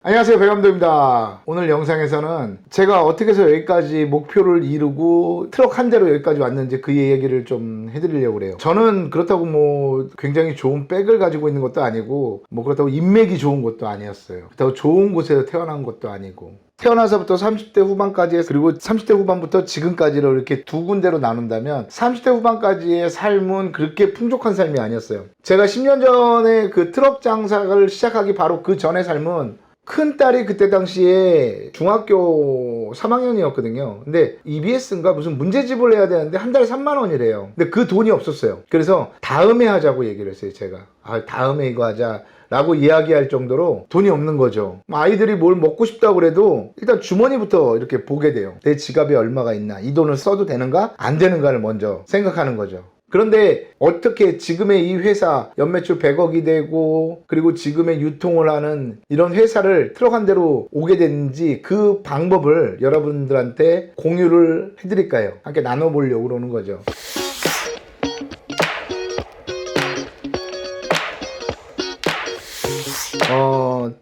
안녕하세요, 배감도입니다. 오늘 영상에서는 제가 어떻게 해서 여기까지 목표를 이루고 트럭 한 대로 여기까지 왔는지 그 얘기를 좀 해드리려고 그래요. 저는 그렇다고 뭐 굉장히 좋은 백을 가지고 있는 것도 아니고 뭐 그렇다고 인맥이 좋은 것도 아니었어요. 그렇다고 좋은 곳에서 태어난 것도 아니고 태어나서부터 30대 후반까지 그리고 30대 후반부터 지금까지를 이렇게 두 군데로 나눈다면 30대 후반까지의 삶은 그렇게 풍족한 삶이 아니었어요. 제가 10년 전에 그 트럭 장사를 시작하기 바로 그 전의 삶은 큰딸이 그때 당시에 중학교 3학년이었거든요. 근데 EBS인가 무슨 문제집을 해야 되는데 한 달에 3만 원이래요. 근데 그 돈이 없었어요. 그래서 다음에 하자고 얘기를 했어요, 제가. 다음에 이거 하자. 라고 이야기할 정도로 돈이 없는 거죠. 아이들이 뭘 먹고 싶다고 그래도 일단 주머니부터 이렇게 보게 돼요. 내 지갑에 얼마가 있나, 이 돈을 써도 되는가 안 되는가를 먼저 생각하는 거죠. 그런데 어떻게 지금의 이 회사 연매출 100억이 되고 그리고 지금의 유통을 하는 이런 회사를 트럭 한 대로 오게 됐는지 그 방법을 여러분들한테 공유를 해드릴까요? 함께 나눠보려고 그러는 거죠.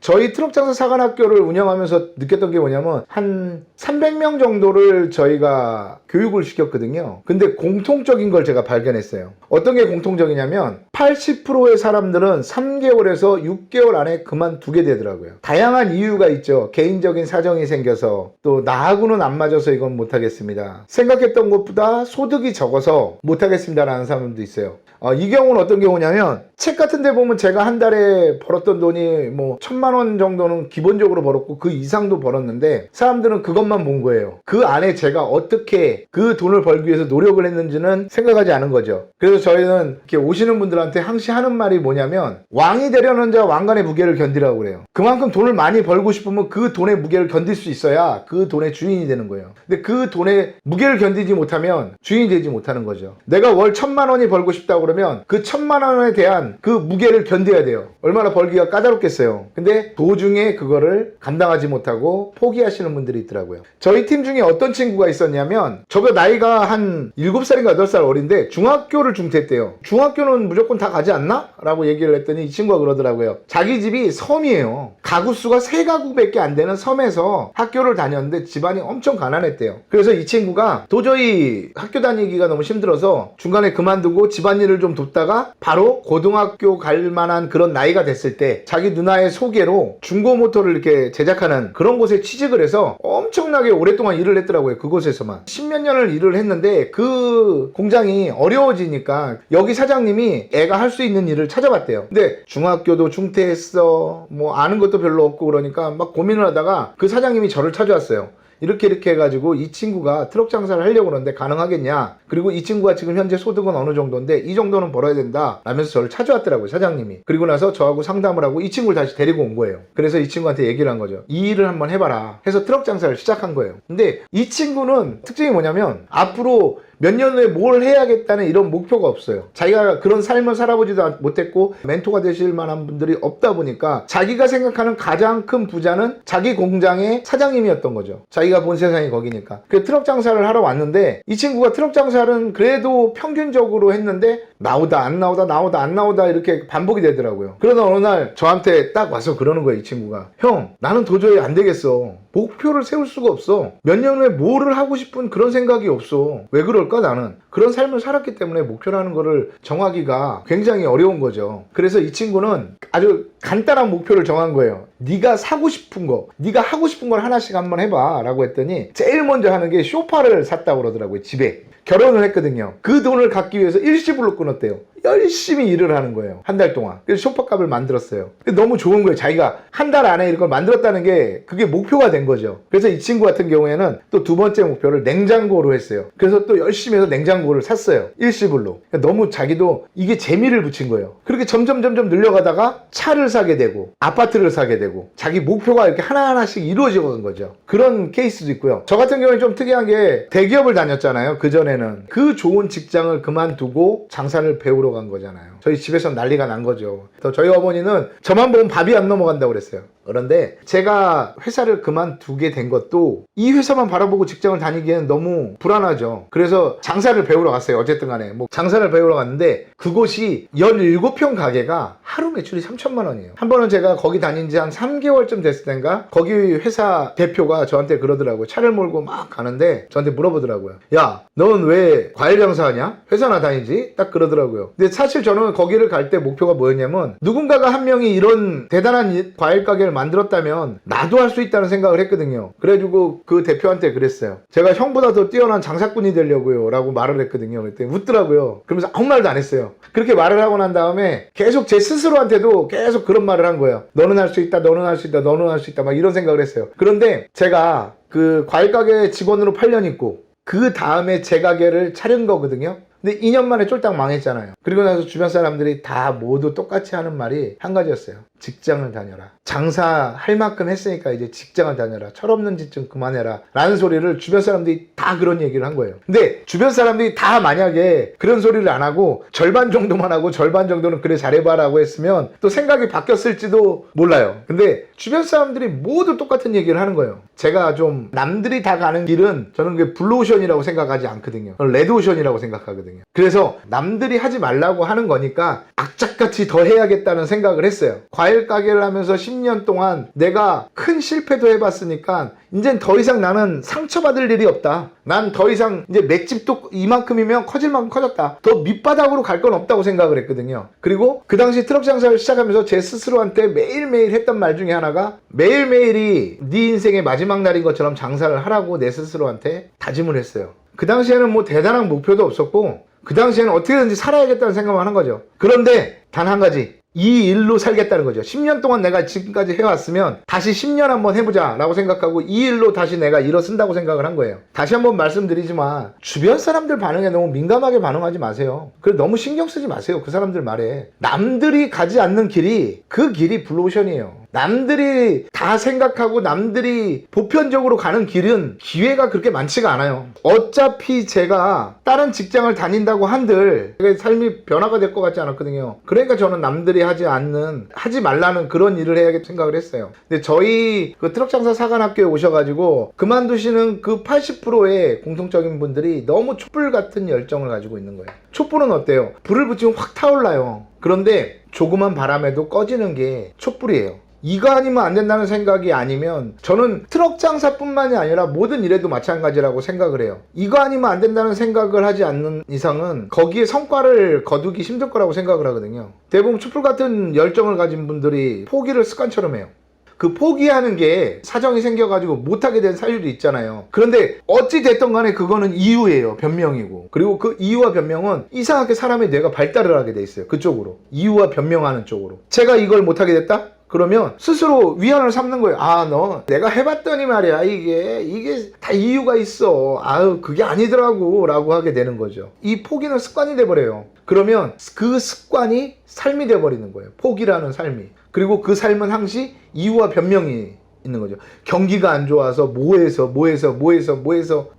저희 트럭장사 사관학교를 운영하면서 느꼈던 게 뭐냐면 한 300명 정도를 저희가 교육을 시켰거든요. 근데 공통적인 걸 제가 발견했어요. 어떤 게 공통적이냐면 80%의 사람들은 3개월에서 6개월 안에 그만두게 되더라고요. 다양한 이유가 있죠. 개인적인 사정이 생겨서, 또 나하고는 안 맞아서 이건 못하겠습니다, 생각했던 것보다 소득이 적어서 못하겠습니다 라는 사람도 있어요. 이 경우는 어떤 경우냐면 책 같은 데 보면 제가 한 달에 벌었던 돈이 뭐 1000만 원 정도는 기본적으로 벌었고 그 이상도 벌었는데 사람들은 그것만 본 거예요. 그 안에 제가 어떻게 그 돈을 벌기 위해서 노력을 했는지는 생각하지 않은 거죠. 그래서 저희는 이렇게 오시는 분들한테 항상 하는 말이 뭐냐면, 왕이 되려는 자 왕관의 무게를 견디라고 그래요. 그만큼 돈을 많이 벌고 싶으면 그 돈의 무게를 견딜 수 있어야 그 돈의 주인이 되는 거예요. 근데 그 돈의 무게를 견디지 못하면 주인이 되지 못하는 거죠. 내가 월 1000만 원이 벌고 싶다고 그러면 그 1000만 원에 대한 그 무게를 견뎌야 돼요. 얼마나 벌기가 까다롭겠어요. 근데 도중에 그거를 감당하지 못하고 포기하시는 분들이 있더라고요. 저희 팀 중에 어떤 친구가 있었냐면, 저보다 나이가 한 7살인가 8살 어린데 중학교를 중퇴했대요. 중학교는 무조건 다 가지 않나? 라고 얘기를 했더니 이 친구가 그러더라고요. 자기 집이 섬이에요. 가구 수가 3가구밖에 안 되는 섬에서 학교를 다녔는데 집안이 엄청 가난했대요. 그래서 이 친구가 도저히 학교 다니기가 너무 힘들어서 중간에 그만두고 집안일을 좀 돕다가 바로 고등학교 갈 만한 그런 나이가 됐을 때 자기 누나의 소개로 중고모터를 이렇게 제작하는 그런 곳에 취직을 해서 엄청나게 오랫동안 일을 했더라고요. 그곳에서만 10몇 년을 일을 했는데 그 공장이 어려워지니까 여기 사장님이 애가 할 수 있는 일을 찾아봤대요. 근데 중학교도 중퇴했어, 뭐 아는 것도 별로 없고 그러니까 막 고민을 하다가 그 사장님이 저를 찾아왔어요. 이렇게 해가지고 이 친구가 트럭 장사를 하려고 그러는데 가능하겠냐, 그리고 이 친구가 지금 현재 소득은 어느 정도인데 이 정도는 벌어야 된다 라면서 저를 찾아왔더라고요, 사장님이. 그리고 나서 저하고 상담을 하고 이 친구를 다시 데리고 온 거예요. 그래서 이 친구한테 얘기를 한 거죠. 이 일을 한번 해봐라 해서 트럭 장사를 시작한 거예요. 근데 이 친구는 특징이 뭐냐면 앞으로 몇 년 후에 뭘 해야겠다는 이런 목표가 없어요. 자기가 그런 삶을 살아보지도 못했고 멘토가 되실 만한 분들이 없다 보니까 자기가 생각하는 가장 큰 부자는 자기 공장의 사장님이었던 거죠. 자기가 본 세상이 거기니까. 그 트럭 장사를 하러 왔는데 이 친구가 트럭 장사는 그래도 평균적으로 했는데 나오다 안 나오다 나오다 안 나오다 이렇게 반복이 되더라고요. 그러다 어느 날 저한테 딱 와서 그러는 거예요. 이 친구가, 형, 나는 도저히 안 되겠어. 목표를 세울 수가 없어. 몇 년 후에 뭐를 하고 싶은 그런 생각이 없어. 왜 그럴까? 나는 그런 삶을 살았기 때문에 목표라는 거를 정하기가 굉장히 어려운 거죠. 그래서 이 친구는 아주 간단한 목표를 정한 거예요. 네가 사고 싶은 거, 네가 하고 싶은 걸 하나씩 한번 해봐 라고 했더니 제일 먼저 하는 게 소파를 샀다고 그러더라고요. 집에 결혼을 했거든요. 그 돈을 갖기 위해서 일시불로 끊었대요. 열심히 일을 하는 거예요, 한 달 동안. 그래서 소파값을 만들었어요. 너무 좋은 거예요. 자기가 한 달 안에 이걸 만들었다는 게 그게 목표가 된 거죠. 그래서 이 친구 같은 경우에는 또 두 번째 목표를 냉장고로 했어요. 그래서 또 열심히 해서 냉장고를 샀어요, 일시불로. 그러니까 너무 자기도 이게 재미를 붙인 거예요. 그렇게 점점 늘려가다가 차를 사게 되고 아파트를 사게 되고 자기 목표가 이렇게 하나하나씩 이루어져 간 거죠. 그런 케이스도 있고요. 저 같은 경우는 좀 특이한 게 대기업을 다녔잖아요. 그전에는 그 좋은 직장을 그만두고 장사를 배우러 간 거잖아요. 저희 집에서 난리가 난 거죠. 저희 어머니는 저만 보면 밥이 안 넘어간다고 그랬어요. 그런데 제가 회사를 그만두게 된 것도 이 회사만 바라보고 직장을 다니기에는 너무 불안하죠. 그래서 장사를 배우러 갔어요. 어쨌든 간에 뭐 장사를 배우러 갔는데 그곳이 17평 가게가 하루 매출이 3천만 원이에요. 한 번은 제가 거기 다닌 지 한 3개월쯤 됐을 땐가 거기 회사 대표가 저한테 그러더라고요. 차를 몰고 막 가는데 저한테 물어보더라고요. 야, 넌 왜 과일 장사하냐? 회사나 다니지? 딱 그러더라고요. 근데 사실 저는 거기를 갈 때 목표가 뭐였냐면 누군가가 한 명이 이런 대단한 과일 가게를 만들었다면 나도 할 수 있다는 생각을 했거든요. 그래가지고 그 대표한테 그랬어요. 제가 형보다 더 뛰어난 장사꾼이 되려고요 라고 말을 했거든요. 그랬더니 웃더라고요. 그러면서 아무 말도 안 했어요. 그렇게 말을 하고 난 다음에 계속 제 스스로한테도 계속 그런 말을 한 거예요. 너는 할 수 있다, 너는 할 수 있다, 너는 할 수 있다, 막 이런 생각을 했어요. 그런데 제가 그 과일 가게 직원으로 8년 있고 그 다음에 제 가게를 차린 거거든요. 근데 2년 만에 쫄딱 망했잖아요. 그리고 나서 주변 사람들이 다 모두 똑같이 하는 말이 한 가지였어요. 직장을 다녀라. 장사할 만큼 했으니까 이제 직장을 다녀라. 철없는 짓 좀 그만해라 라는 소리를 주변 사람들이 다 그런 얘기를 한 거예요. 근데 주변 사람들이 다 만약에 그런 소리를 안 하고 절반 정도만 하고 절반 정도는 그래 잘해봐 라고 했으면 또 생각이 바뀌었을지도 몰라요. 근데 주변 사람들이 모두 똑같은 얘기를 하는 거예요. 제가 좀 남들이 다 가는 길은 저는 그게 블루오션이라고 생각하지 않거든요. 레드오션이라고 생각하거든요. 그래서 남들이 하지 말라고 하는 거니까 악착같이 더 해야겠다는 생각을 했어요. 과일 가게를 하면서 10년 동안 내가 큰 실패도 해봤으니까 이젠 더 이상 나는 상처받을 일이 없다. 난 더 이상 이제 맷집도 이만큼이면 커질 만큼 커졌다. 더 밑바닥으로 갈 건 없다고 생각을 했거든요. 그리고 그 당시 트럭 장사를 시작하면서 제 스스로한테 매일매일 했던 말 중에 하나가 매일매일이 네 인생의 마지막 날인 것처럼 장사를 하라고 내 스스로한테 다짐을 했어요. 그 당시에는 뭐 대단한 목표도 없었고 그 당시에는 어떻게든지 살아야겠다는 생각만 하는 거죠. 그런데 단 한 가지, 이 일로 살겠다는 거죠. 10년 동안 내가 지금까지 해왔으면 다시 10년 한번 해보자 라고 생각하고 이 일로 다시 내가 일어선다고 생각을 한 거예요. 다시 한번 말씀드리지만 주변 사람들 반응에 너무 민감하게 반응하지 마세요. 그리고 너무 신경 쓰지 마세요. 그 사람들 말에. 남들이 가지 않는 길이 그 길이 블루오션이에요. 남들이 다 생각하고 남들이 보편적으로 가는 길은 기회가 그렇게 많지가 않아요. 어차피 제가 다른 직장을 다닌다고 한들 삶이 변화가 될 것 같지 않았거든요. 그러니까 저는 남들이 하지 말라는 그런 일을 해야겠다 생각을 했어요. 근데 저희 그 트럭장사 사관학교에 오셔가지고 그만두시는 그 80%의 공통적인 분들이 너무 촛불 같은 열정을 가지고 있는 거예요. 촛불은 어때요? 불을 붙이면 확 타올라요. 그런데 조그만 바람에도 꺼지는 게 촛불이에요. 이거 아니면 안 된다는 생각이 아니면 저는 트럭 장사뿐만이 아니라 모든 일에도 마찬가지라고 생각을 해요. 이거 아니면 안 된다는 생각을 하지 않는 이상은 거기에 성과를 거두기 힘들 거라고 생각을 하거든요. 대부분 촛불 같은 열정을 가진 분들이 포기를 습관처럼 해요. 그 포기하는 게 사정이 생겨가지고 못하게 된 사유도 있잖아요. 그런데 어찌 됐든 간에 그거는 이유예요. 변명이고. 그리고 그 이유와 변명은 이상하게 사람의 뇌가 발달을 하게 돼 있어요. 그쪽으로. 이유와 변명하는 쪽으로. 제가 이걸 못하게 됐다? 그러면 스스로 위안을 삼는 거예요. 아, 너 내가 해봤더니 말이야 이게 다 이유가 있어. 아유 그게 아니더라고 라고 하게 되는 거죠. 이 포기는 습관이 돼버려요. 그러면 그 습관이 삶이 돼버리는 거예요. 포기라는 삶이. 그리고 그 삶은 항시 이유와 변명이 있는 거죠. 경기가 안 좋아서 뭐해서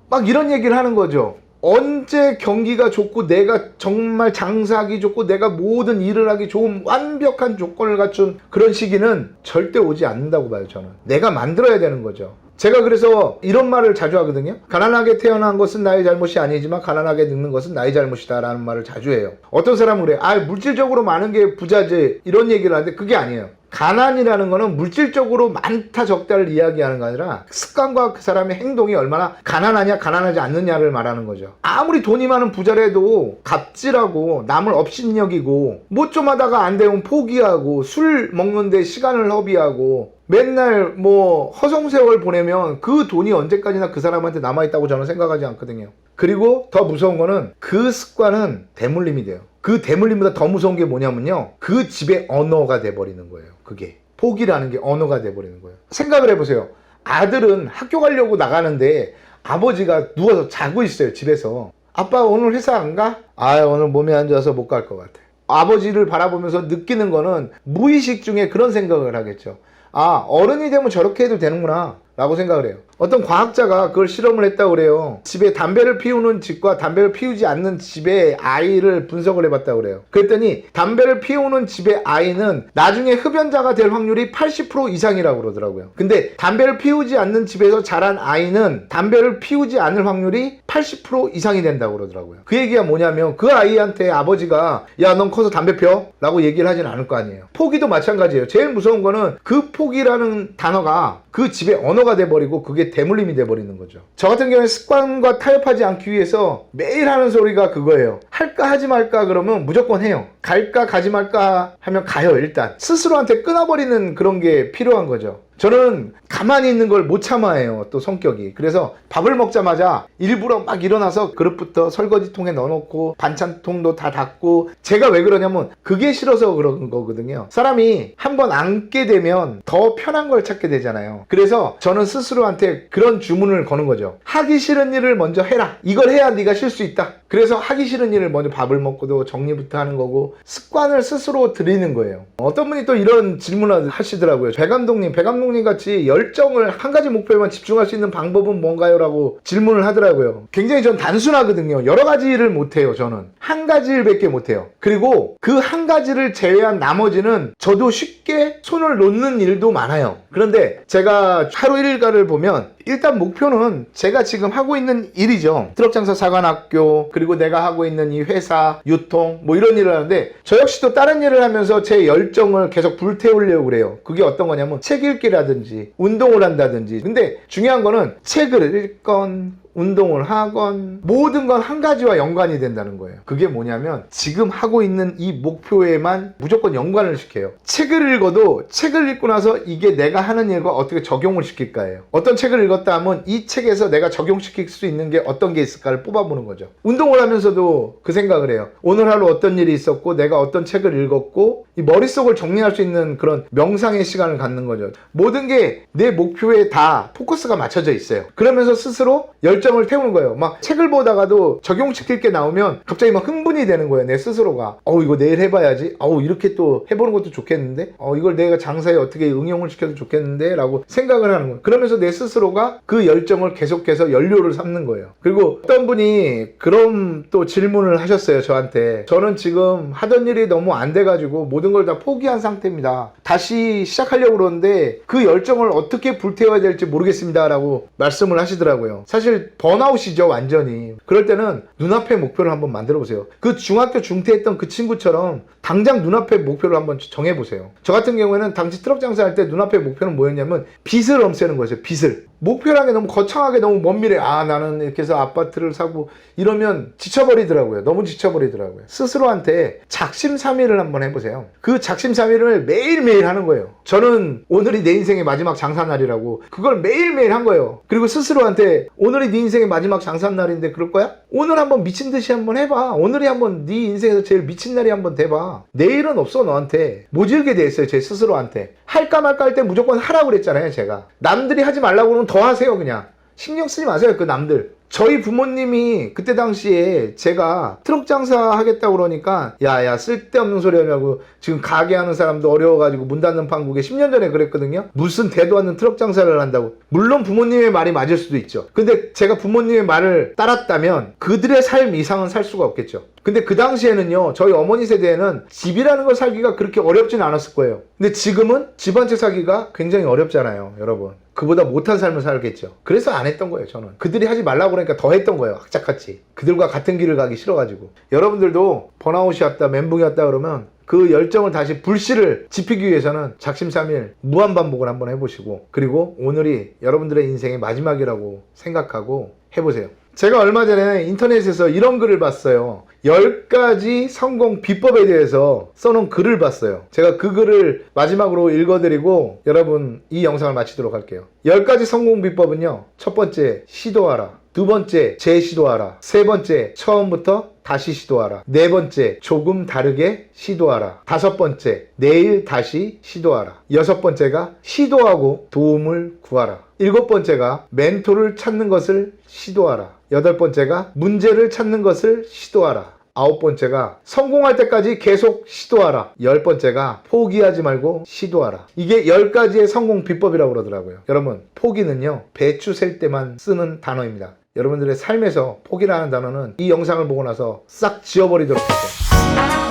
막 이런 얘기를 하는 거죠. 언제 경기가 좋고 내가 정말 장사하기 좋고 내가 모든 일을 하기 좋은 완벽한 조건을 갖춘 그런 시기는 절대 오지 않는다고 봐요. 저는 내가 만들어야 되는 거죠. 제가 그래서 이런 말을 자주 하거든요. 가난하게 태어난 것은 나의 잘못이 아니지만 가난하게 늙는 것은 나의 잘못이다 라는 말을 자주 해요. 어떤 사람은 그래요. 아, 물질적으로 많은 게 부자지 이런 얘기를 하는데 그게 아니에요. 가난이라는 거는 물질적으로 많다 적다를 이야기하는 거 아니라 습관과 그 사람의 행동이 얼마나 가난하냐 가난하지 않느냐를 말하는 거죠. 아무리 돈이 많은 부자라도 갑질하고 남을 업신여기고 뭐 좀 하다가 안 되면 포기하고 술 먹는데 시간을 허비하고 맨날 뭐 허송세월 보내면 그 돈이 언제까지나 그 사람한테 남아있다고 저는 생각하지 않거든요. 그리고 더 무서운 거는 그 습관은 대물림이 돼요. 그 대물림보다 더 무서운 게 뭐냐면요, 그 집의 언어가 돼버리는 거예요. 그게 포기라는 게 언어가 돼버리는 거예요. 생각을 해보세요. 아들은 학교 가려고 나가는데 아버지가 누워서 자고 있어요. 집에서. 아빠 오늘 회사 안 가? 아, 오늘 몸이 안 좋아서 못 갈 것 같아. 아버지를 바라보면서 느끼는 거는 무의식 중에 그런 생각을 하겠죠. 아, 어른이 되면 저렇게 해도 되는구나 라고 생각을 해요. 어떤 과학자가 그걸 실험을 했다고 그래요. 집에 담배를 피우는 집과 담배를 피우지 않는 집의 아이를 분석을 해봤다고 그래요. 그랬더니 담배를 피우는 집의 아이는 나중에 흡연자가 될 확률이 80% 이상이라고 그러더라고요. 근데 담배를 피우지 않는 집에서 자란 아이는 담배를 피우지 않을 확률이 80% 이상이 된다고 그러더라고요. 그 얘기가 뭐냐면 그 아이한테 아버지가 야, 넌 커서 담배 펴? 라고 얘기를 하진 않을 거 아니에요. 포기도 마찬가지예요. 제일 무서운 거는 그 포기라는 단어가 그 집의 언어가 돼버리고 그게 대물림이 돼버리는 거죠. 저 같은 경우에 습관과 타협하지 않기 위해서 매일 하는 소리가 그거예요. 할까 하지 말까 그러면 무조건 해요. 갈까 가지 말까 하면 가요. 일단 스스로한테 끊어버리는 그런 게 필요한 거죠. 저는 가만히 있는 걸 못 참아해요. 또 성격이. 그래서 밥을 먹자마자 일부러 막 일어나서 그릇부터 설거지통에 넣어놓고 반찬통도 다 닫고, 제가 왜 그러냐면 그게 싫어서 그런 거거든요. 사람이 한번 앉게 되면 더 편한 걸 찾게 되잖아요. 그래서 저는 스스로한테 그런 주문을 거는 거죠. 하기 싫은 일을 먼저 해라. 이걸 해야 네가 쉴 수 있다. 그래서 하기 싫은 일을 먼저 밥을 먹고도 정리부터 하는 거고, 습관을 스스로 들이는 거예요. 어떤 분이 또 이런 질문을 하시더라고요. 배 감독님 같이 열정을 한 가지 목표에만 집중할 수 있는 방법은 뭔가요? 라고 질문을 하더라고요. 굉장히 전 단순하거든요. 여러 가지 일을 못해요. 저는 한 가지 일밖에 못해요. 그리고 그 한 가지를 제외한 나머지는 저도 쉽게 손을 놓는 일도 많아요. 그런데 제가 하루 일과를 보면 일단 목표는 제가 지금 하고 있는 일이죠. 트럭장사 사관학교, 그리고 내가 하고 있는 이 회사, 유통, 뭐 이런 일을 하는데, 저 역시도 다른 일을 하면서 제 열정을 계속 불태우려고 그래요. 그게 어떤 거냐면 책 읽기라든지 운동을 한다든지. 근데 중요한 거는 책을 읽건 운동을 하건 모든 건 한 가지와 연관이 된다는 거예요. 그게 뭐냐면 지금 하고 있는 이 목표에만 무조건 연관을 시켜요. 책을 읽어도 책을 읽고 나서 이게 내가 하는 일과 어떻게 적용을 시킬까예요. 어떤 책을 읽었다 하면 이 책에서 내가 적용시킬 수 있는 게 어떤 게 있을까를 뽑아보는 거죠. 운동을 하면서도 그 생각을 해요. 오늘 하루 어떤 일이 있었고 내가 어떤 책을 읽었고, 이 머릿속을 정리할 수 있는 그런 명상의 시간을 갖는 거죠. 모든 게 내 목표에 다 포커스가 맞춰져 있어요. 그러면서 스스로 열정을 태우는 거예요. 막 책을 보다가도 적용시킬 게 나오면 갑자기 막 흥분이 되는 거예요. 내 스스로가. 이거 내일 해봐야지. 이렇게 또 해보는 것도 좋겠는데? 이걸 내가 장사에 어떻게 응용을 시켜도 좋겠는데? 라고 생각을 하는 거예요. 그러면서 내 스스로가 그 열정을 계속해서 연료를 삼는 거예요. 그리고 어떤 분이 그런 또 질문을 하셨어요. 저한테. 저는 지금 하던 일이 너무 안 돼가지고 모든 걸 다 포기한 상태입니다. 다시 시작하려고 그러는데 그 열정을 어떻게 불태워야 될지 모르겠습니다. 라고 말씀을 하시더라고요. 사실 번아웃이죠, 완전히. 그럴 때는 눈앞의 목표를 한번 만들어 보세요. 그 중학교 중퇴했던 그 친구처럼 당장 눈앞의 목표를 한번 정해 보세요. 저 같은 경우에는 당시 트럭 장사할 때 눈앞의 목표는 뭐였냐면 빚을 없애는 거였어요. 빚을. 목표라는 게 너무 거창하게, 너무 먼 미래, 나는 이렇게 해서 아파트를 사고 이러면 지쳐버리더라고요. 너무 지쳐버리더라고요. 스스로한테 작심삼일을 한번 해보세요. 그 작심삼일을 매일매일 하는 거예요. 저는 오늘이 내 인생의 마지막 장사날이라고 그걸 매일매일 한 거예요. 그리고 스스로한테 오늘이 네 인생의 마지막 장사날인데 그럴 거야? 오늘 한번 미친 듯이 한번 해봐. 오늘이 한번 네 인생에서 제일 미친 날이 한번 돼봐. 내일은 없어. 너한테 모질게 돼 있어요. 제 스스로한테. 할까 말까 할 때 무조건 하라고 그랬잖아요. 제가 남들이 하지 말라고 그러면 더 하세요. 그냥 신경 쓰지 마세요. 그 남들. 저희 부모님이 그때 당시에 제가 트럭 장사 하겠다고 그러니까 야 쓸데없는 소리 하냐고, 지금 가게 하는 사람도 어려워가지고 문 닫는 판국에 10년 전에 그랬거든요. 무슨 대도 않는 트럭 장사를 한다고. 물론 부모님의 말이 맞을 수도 있죠. 근데 제가 부모님의 말을 따랐다면 그들의 삶 이상은 살 수가 없겠죠. 근데 그 당시에는요, 저희 어머니 세대에는 집이라는 걸 살기가 그렇게 어렵진 않았을 거예요. 근데 지금은 집 한 채 사기가 굉장히 어렵잖아요, 여러분. 그보다 못한 삶을 살겠죠. 그래서 안 했던 거예요, 저는. 그들이 하지 말라고 그러니까 더 했던 거예요, 악착같이. 그들과 같은 길을 가기 싫어가지고. 여러분들도 번아웃이 왔다, 멘붕이 왔다 그러면 그 열정을 다시 불씨를 지피기 위해서는 작심삼일 무한반복을 한번 해보시고, 그리고 오늘이 여러분들의 인생의 마지막이라고 생각하고 해보세요. 제가 얼마 전에 인터넷에서 이런 글을 봤어요. 10가지 성공 비법에 대해서 써놓은 글을 봤어요. 제가 그 글을 마지막으로 읽어드리고 여러분 이 영상을 마치도록 할게요. 10가지 성공 비법은요, 첫 번째, 시도하라. 두 번째, 재시도하라. 세 번째, 처음부터 다시 시도하라. 네 번째, 조금 다르게 시도하라. 다섯 번째, 내일 다시 시도하라. 여섯 번째가 시도하고 도움을 구하라. 일곱 번째가 멘토를 찾는 것을 시도하라. 여덟 번째가 문제를 찾는 것을 시도하라. 9번째가 성공할 때까지 계속 시도하라. 10번째가 포기하지 말고 시도하라. 이게 10가지의 성공 비법이라고 그러더라고요. 여러분, 포기는요, 배추 셀 때만 쓰는 단어입니다. 여러분들의 삶에서 포기라는 단어는 이 영상을 보고 나서 싹 지워버리도록 하세요.